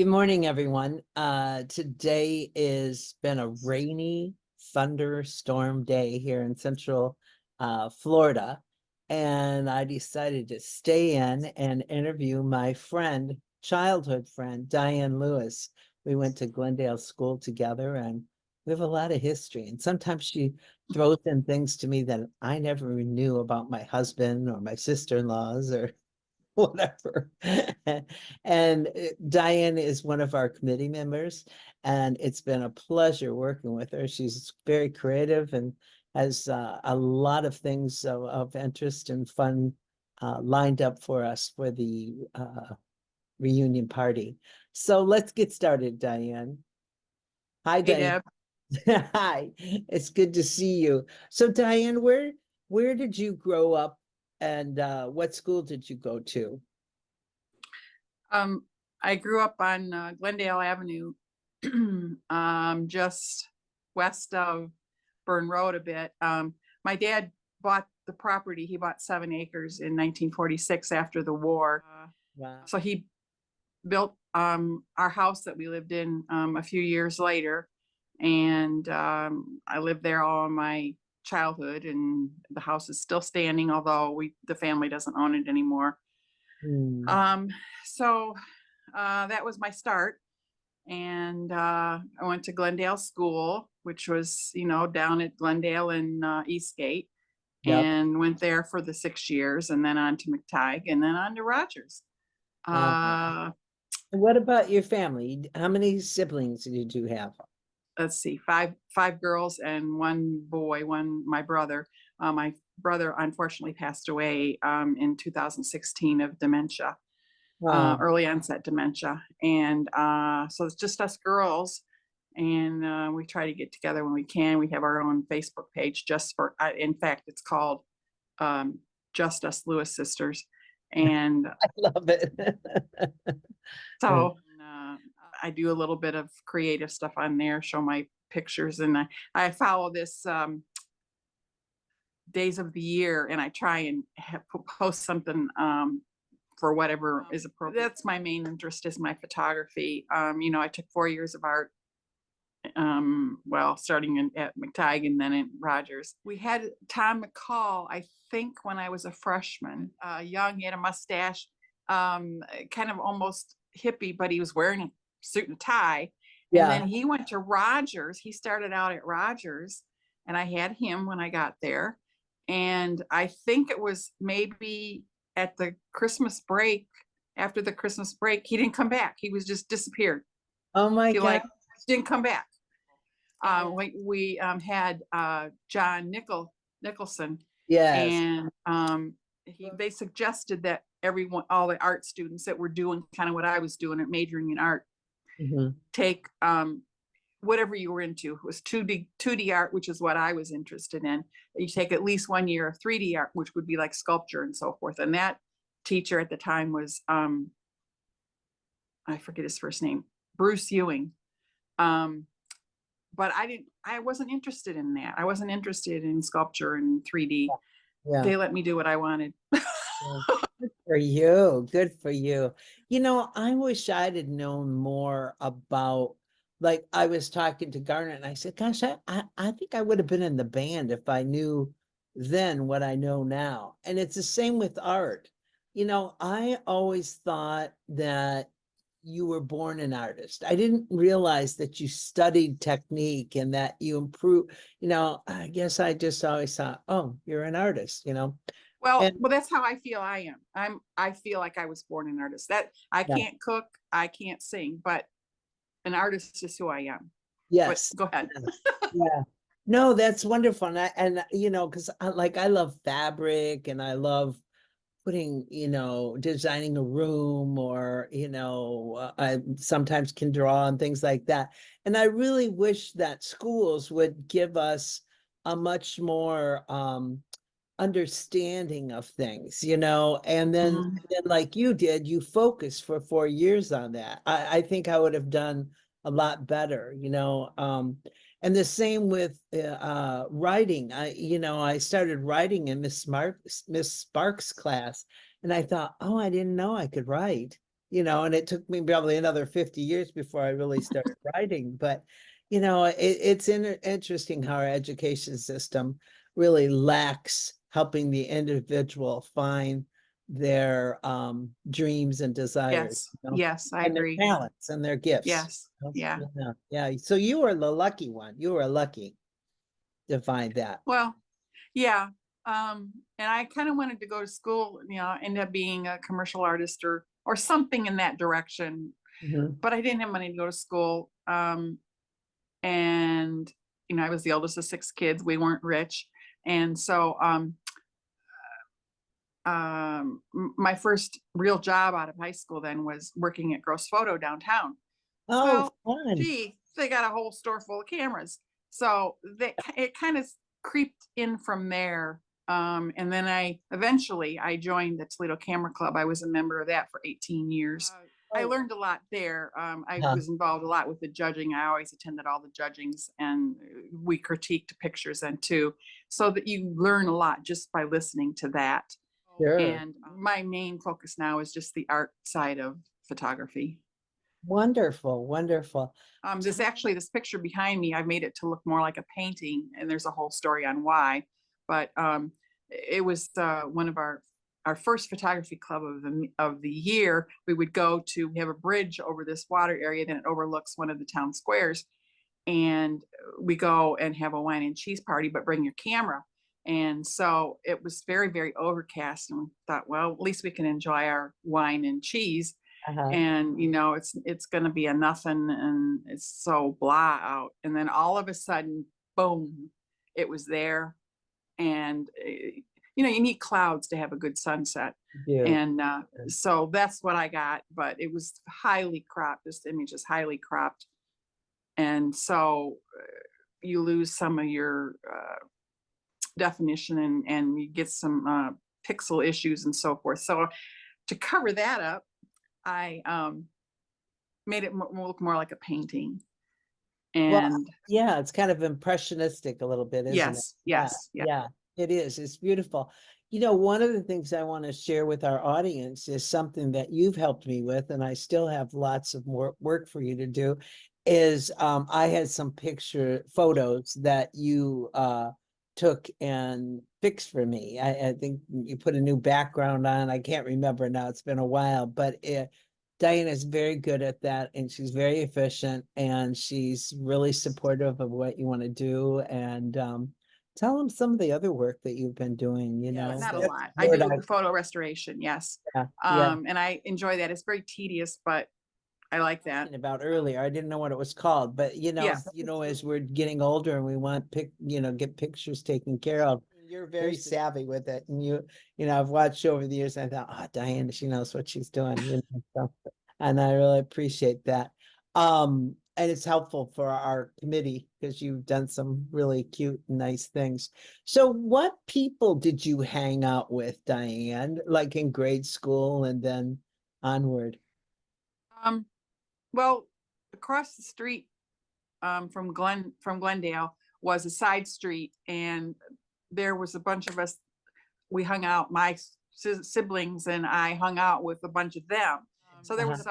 Good morning, everyone. Today is been a rainy thunderstorm day here in Central Florida, and I decided to stay in and interview my friend, childhood friend, Diane Lewis. We went to Glendale School together, and we have a lot of history. And sometimes she throws in things to me that I never knew about my husband or my sister-in-laws or whatever. And Diane is one of our committee members, and it's been a pleasure working with her. She's very creative and has a lot of things of interest and fun lined up for us for the reunion party. So let's get started, Diane. Hi, Hey, Diane. Deb. Hi, it's good to see you. So Diane, where did you grow up, and what school did you go to? I grew up on Glendale Avenue, just west of Burn Road a bit. My dad bought the property. He bought 7 acres in 1946 after the war. Wow. So he built our house that we lived in a few years later. And I lived there all my childhood, and the house is still standing, although the family doesn't own it anymore. So that was my start. And I went to Glendale School, which was, down at Glendale and Eastgate, Yep. and went there for the 6 years, and then on to McTighe, and then on to Rogers. What about your family? How many siblings did you have? Let's see, five girls and one boy, my brother. My brother unfortunately passed away in 2016 of dementia. Wow. Early onset dementia. And so it's just us girls. And we try to get together when we can. We have our own Facebook page in fact, it's called Just Us Lewis Sisters. And I love it. so I do a little bit of creative stuff on there, show my pictures. And I follow this days of the year, and I try and post something for whatever is appropriate. That's my main interest, is my photography. I took 4 years of art, starting at McTighe and then at Rogers. We had Tom McCall, I think, when I was a freshman, young. He had a mustache, kind of almost hippie, but he was wearing a suit and tie. Yeah. And then he went to Rogers. He started out at Rogers, and I had him when I got there. And I think it was maybe at the Christmas break, after the Christmas break, he didn't come back. He was just disappeared. Oh my God. Didn't come back. We had John Nicholson. Yes. And they suggested that all the art students that were doing kind of what I was doing, at majoring in art, take whatever you were into. It was 2D art, which is what I was interested in. You take at least 1 year of 3D art, which would be like sculpture and so forth. And that teacher at the time was, I forget his first name, Bruce Ewing. But I wasn't interested in that. I wasn't interested in sculpture and 3D. Yeah. They let me do what I wanted. Good for you. Good for you. I wish I'd have known more about, like, I was talking to Garnet and I said, gosh, I think I would have been in the band if I knew then what I know now. And it's the same with art. I always thought that you were born an artist. I didn't realize that you studied technique and that you improve. I guess I just always thought, oh, you're an artist, Well, that's how I feel I am. I feel like I was born an artist. That I can't cook, I can't sing, but an artist is who I am. Yes. But go ahead. Yeah. No, that's wonderful. And because I love fabric, and I love putting, designing a room, or, I sometimes can draw and things like that. And I really wish that schools would give us a much more understanding of things, and then like you did, you focused for 4 years on that. I think I would have done a lot better, and the same with writing. I started writing in Miss Sparks' class, and I thought, oh, I didn't know I could write. you know, and it took me probably another 50 years before I really started writing. But, you know, it's interesting how our education system really lacks helping the individual find their dreams and desires, Yes, you know, yes, I and their agree. talents and their gifts. Yes, yeah. Yeah, yeah. So you were the lucky one. You were lucky to find that. Well, yeah. And I kind of wanted to go to school, you know, end up being a commercial artist or something in that direction, Mhm. but I didn't have money to go to school. And you know, I was the oldest of 6 kids. We weren't rich. And so my first real job out of high school then was working at Gross Photo downtown. Oh, Well, fun. gee, they got a whole store full of cameras. So it kind of creeped in from there. And then I joined the Toledo Camera Club. I was a member of that for 18 years. I Oh, learned a lot there. I uh-huh. was involved a lot with the judging. I always attended all the judgings, and we critiqued pictures then too, so that you learn a lot just by listening to that. Sure. And my main focus now is just the art side of photography. Wonderful, wonderful. This picture behind me, I've made it to look more like a painting, and there's a whole story on why. But it was one of our first photography club of the year. We would go to, we have a bridge over this water area, then it overlooks one of the town squares, and we go and have a wine and cheese party, but bring your camera. And so it was very, very overcast, and we thought, well, at least we can enjoy our wine and cheese. Uh-huh. And you know, it's going to be a nothing, and it's so blah out. And then all of a sudden, boom, it was there. And you know, you need clouds to have a good sunset. Do. And so that's what I got. But it was highly cropped. This image is highly cropped, and so you lose some of your definition, and you get some pixel issues and so forth. So to cover that up, I made it look more like a painting. Well, And yeah, it's kind of impressionistic a little bit, isn't it? yes, Yeah, yes, yeah. yeah, it is. It's beautiful. You know, one of the things I want to share with our audience is something that you've helped me with, and I still have lots of more work for you to do, is I had some photos that you took and fixed for me. I think you put a new background on. I can't remember now. It's been a while, but Diane is very good at that, and she's very efficient, and she's really supportive of what you want to do. And tell them some of the other work that you've been doing, you But know. not a That's lot. the I word do photo restoration, yes. yeah, yeah. And I enjoy that. It's very tedious, but I like that. About earlier. I didn't know what it was called, but Yeah. you know, as we're getting older and we want get pictures taken care of. You're very savvy with it. And you know, I've watched you over the years, and I thought, oh, Diane, she knows what she's doing, you know. So, and I really appreciate that. And it's helpful for our committee because you've done some really cute, nice things. So what people did you hang out with, Diane, like in grade school and then onward? Um, well, across the street from Glendale was a side street, and there was a bunch of us. We hung out. My siblings and I hung out with a bunch of them. So there was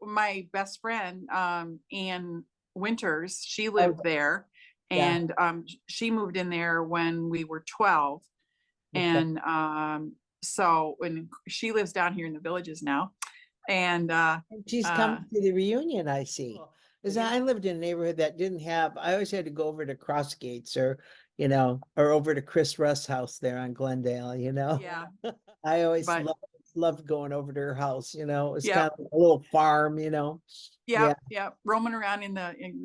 my best friend, Ann Winters. She Oh, lived there, yeah. and she moved in there when we were 12. Okay. And so when she lives down here in the Villages now, and She's uh, coming to the reunion, I see. Because yeah, I lived in a neighborhood that didn't have, I always had to go over to Cross Gates or, you know, or over to Chris Russ' house there on Glendale, you know. yeah, I always but loved going over to her house, you know. It was kind yep, of a little farm, you know. Yeah. yep, yep, roaming around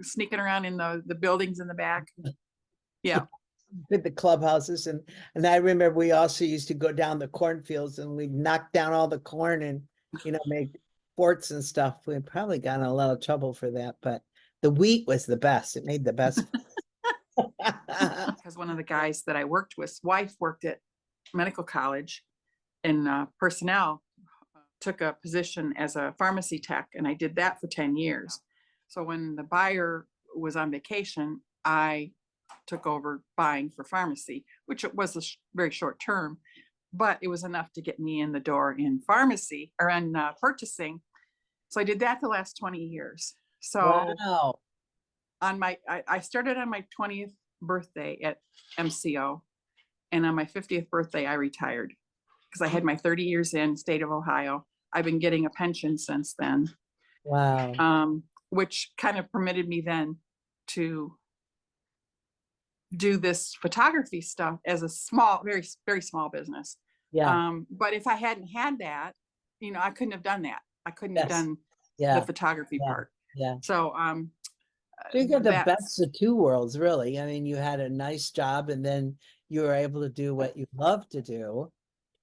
sneaking around in the buildings in the back. Yeah, With the clubhouses and I remember we also used to go down the cornfields and we'd knock down all the corn and you know make forts and stuff. We probably got in a lot of trouble for that, but the wheat was the best. It made the best. because one of the guys that I worked with, wife worked at medical college in personnel, took a position as a pharmacy tech, and I did that for 10 years. So when the buyer was on vacation, I took over buying for pharmacy, which it was very short term, but it was enough to get me in the door in pharmacy or in purchasing. So I did that the last 20 years. So Wow. I started on my 20th birthday at MCO, and on my 50th birthday, I retired because I had my 30 years in state of Ohio. I've been getting a pension since then, Wow. which kind of permitted me then to do this photography stuff as a small, very, very small business. Yeah. But if I hadn't had that, I couldn't have done that. I couldn't have Yes. done the Yeah. photography Yeah. part. Yeah. So So you got the that's best of two worlds, really. I mean, you had a nice job and then you were able to do what you love to do.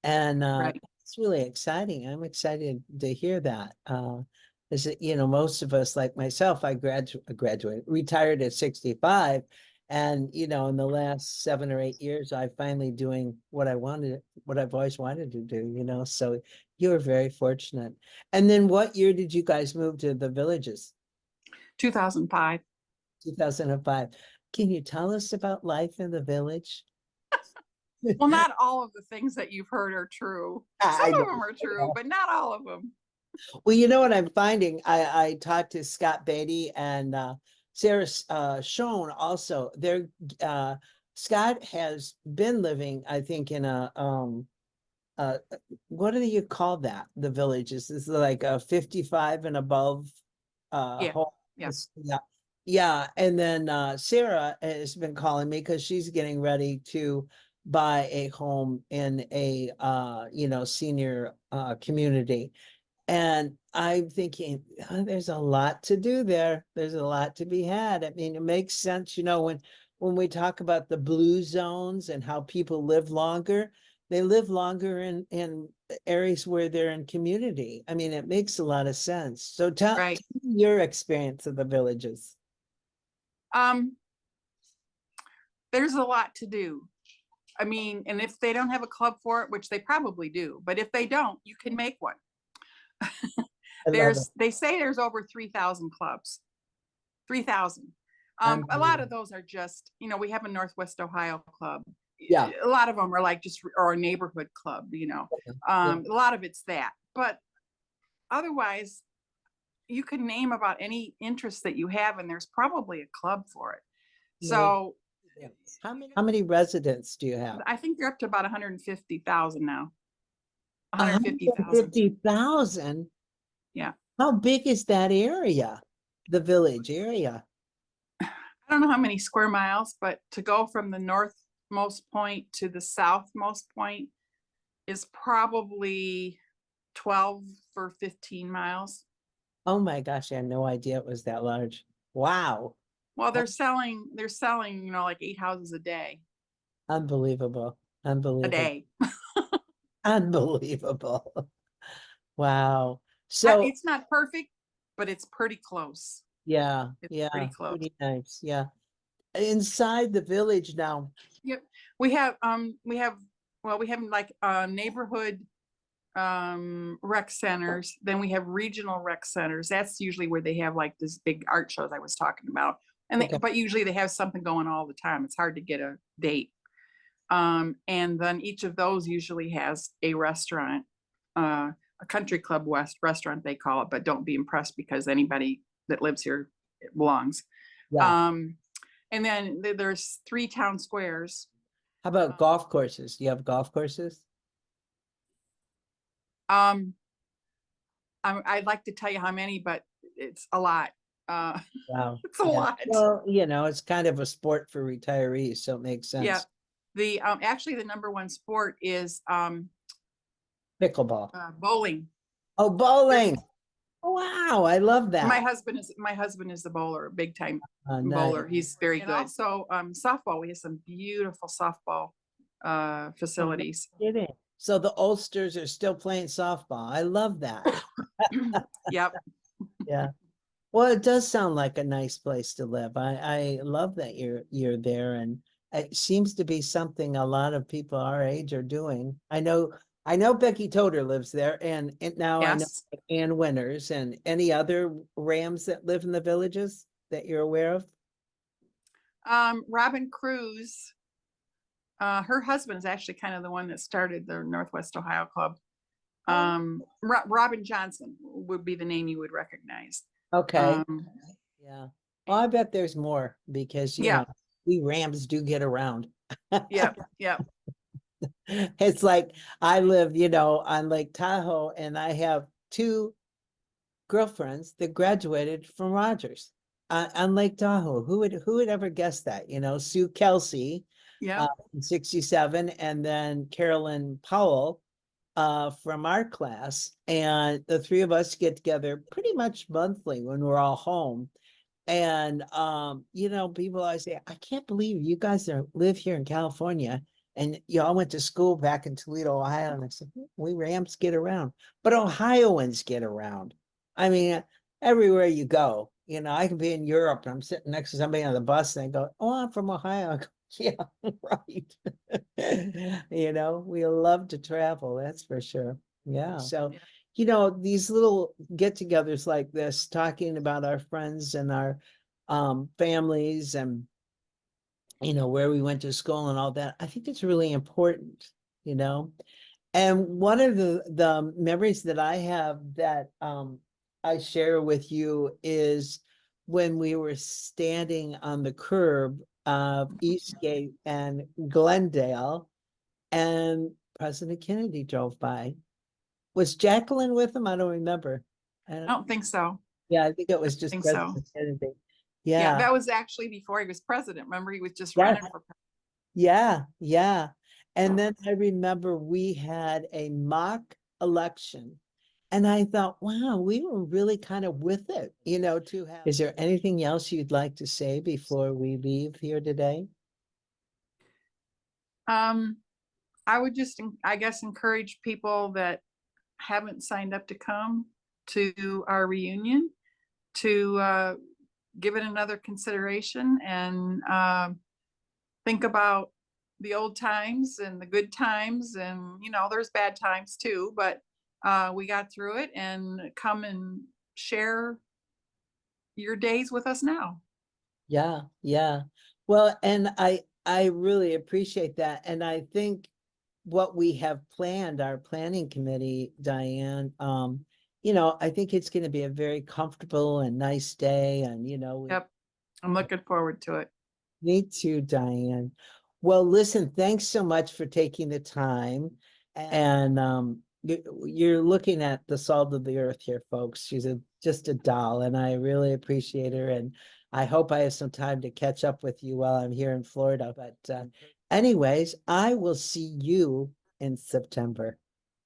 And right. it's really exciting. I'm excited to hear that. Is it, most of us, like myself, I graduated, retired at 65. And, in the last 7 or 8 years, I'm finally doing what I've always wanted to do, so you were very fortunate. And then what year did you guys move to the villages? 2005. 2005. Can you tell us about life in the village? Well, not all of the things that you've heard are true. Some I of know. them are true, but not all of them. Well, you know what I'm finding? I talked to Scott Beatty and Sarah Schoen also. Scott has been living, I think, in a what do you call that? The villages. This is like a 55 and above Yeah. home. Yeah. Yeah. Yeah. And then Sarah has been calling me because she's getting ready to buy a home in a senior community. And I'm thinking, there's a lot to do there. There's a lot to be had. I mean, it makes sense, when we talk about the blue zones and how people live longer, they live longer in areas where they're in community. I mean, it makes a lot of sense. So tell Right. me your experience of the villages. Um, there's a lot to do. I mean, and if they don't have a club for it, which they probably do, but if they don't, you can make one. I love it. They say there's over 3,000 clubs. 3,000. A lot of Unbelievable. those are just, we have a Northwest Ohio club. Yeah. A lot of them are like or a neighborhood club, Yeah. A lot of it's that. But otherwise, you can name about any interest that you have, and there's probably a club for it. So How many residents do you have? I think you're up to about 150,000 now. 150,000. 150,000. Yeah. How big is that area? The village area? I don't know how many square miles, but to go from the northmost point to the southmost point is probably 12 or 15 miles. Oh my gosh, I had no idea it was that large. Wow. Well, they're selling, like 8 houses a day. Unbelievable. A Unbelievable. day. Unbelievable. Wow. So It's not perfect, but it's pretty close. yeah, It's yeah, pretty close. pretty nice. Yeah. Inside the village now. Yep. We have like neighborhood rec centers. Then we have regional rec centers. That's usually where they have like this big art shows I was talking about. And Okay. but usually they have something going all the time. It's hard to get a date. And then each of those usually has a restaurant, a country club west restaurant they call it, but don't be impressed because anybody that lives here belongs. Yeah. And then there's 3 town squares. How about golf courses? Do you have golf courses? I'd like to tell you how many, but it's a lot. Wow. It's a Yeah. lot. Well, it's kind of a sport for retirees, so it makes Yeah. sense. The actually the number one sport is Pickleball. bowling. Oh, bowling. Wow, I love My that. husband is the bowler, big time Nice. bowler. He's very good. Also, softball. We have some beautiful softball facilities. Kidding. So the Ulsters are still playing softball. I love that. Yep. Yeah. Well, it does sound like a nice place to live. I love that you're there, and it seems to be something a lot of people our age are doing. I know Becky Toder lives there, and now I know Yes. Ann Winters, and any other Rams that live in the villages that you're aware of? Robin Cruz, her husband is actually kind of the one that started the Northwest Ohio Club. Robin Johnson would be the name you would recognize. Okay. Yeah. Well, I bet there's more because, you Yeah. know, we Rams do get around. Yep. Yep. It's like I live, you know, on Lake Tahoe, and I have two girlfriends that graduated from Rogers on Lake Tahoe. Who would ever guess that? You know, Sue Kelsey, Yep. in 67, and then Carolyn Powell from our class. And the three of us get together pretty much monthly when we're all home. And you know, people always say, I can't believe you guys live here in California and you all went to school back in Toledo, Ohio. And I said, we Rams get around, but Ohioans get around. I mean, everywhere you go, you know, I can be in Europe and I'm sitting next to somebody on the bus and they go, oh, I'm from Ohio. I go, yeah, right. You know, we love to travel, that's for sure. Yeah. So, you know, these little get-togethers like this, talking about our friends and our families and, you know, where we went to school and all that, I think it's really important, you know. And one of the memories that I have that I share with you is when we were standing on the curb of Eastgate and Glendale, and President Kennedy drove by. Was Jacqueline with him? I don't remember. I don't think so. Yeah, I think it was I just think so. President Kennedy. Yeah, Yeah, that was actually before he was president. Remember, he was just yeah, running for president. yeah, yeah. And then I remember we had a mock election, and I thought, wow, we were really kind of with it, you know, to have. Is there anything else you'd like to say before we leave here today? I would just, I guess, encourage people that haven't signed up to come to our reunion to give it another consideration and think about the old times and the good times. And, you know, there's bad times too, but we got through it, and come and share your days with us now. Yeah, yeah. Well, and I really appreciate that. And I think what we have planned, our planning committee, Diane, you know, I think it's going to be a very comfortable and nice day. And, you know, Yep. I'm looking forward to it. me too, Diane. Well, listen, thanks so much for taking the time. And you're looking at the salt of the earth here, folks. She's just a doll, and I really appreciate her. And I hope I have some time to catch up with you while I'm here in Florida. But anyways, I will see you in September.